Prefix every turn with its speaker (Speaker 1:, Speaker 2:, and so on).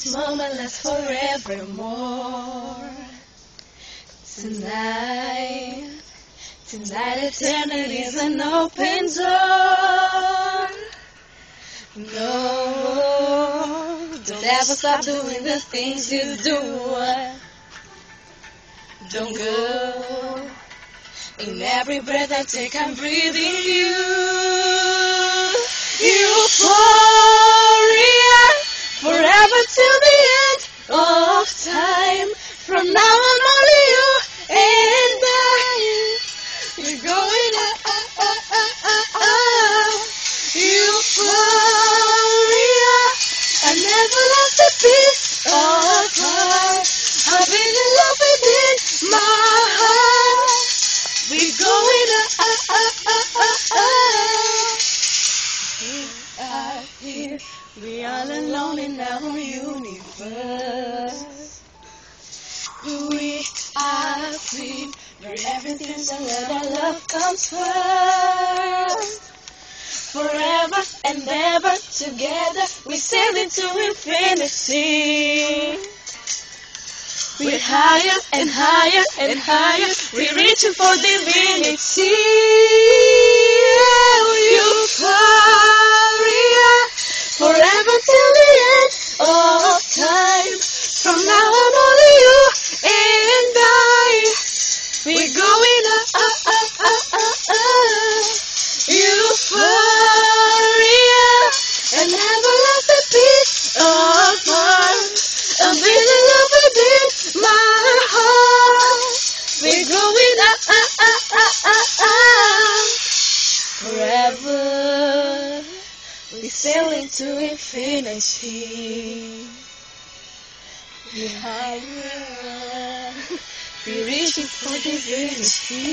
Speaker 1: moment lasts forevermore. Tonight, eternity is an open door. No, don't ever stop doing the things you do. Don't go. In every breath I take, I'm breathing you. Euphoria, forever till the end of time. From now on, only you and I. We're going Euphoria, an everlasting peace of heart. I've been in love within my heart. We're going We are here. We are alone in our universe. We are free. Where everything's and where our love comes first. Forever and ever together, we sail into infinity. We're higher and higher and higher. We're reaching for divinity. Euphoria, forever till the end of time. From now on, only you and I. We're going Euphoria, an everlasting peace of heart. I'm feeling love within my heart. We're going forever. We sail into infinity. We're higher. We're reaching for divinity.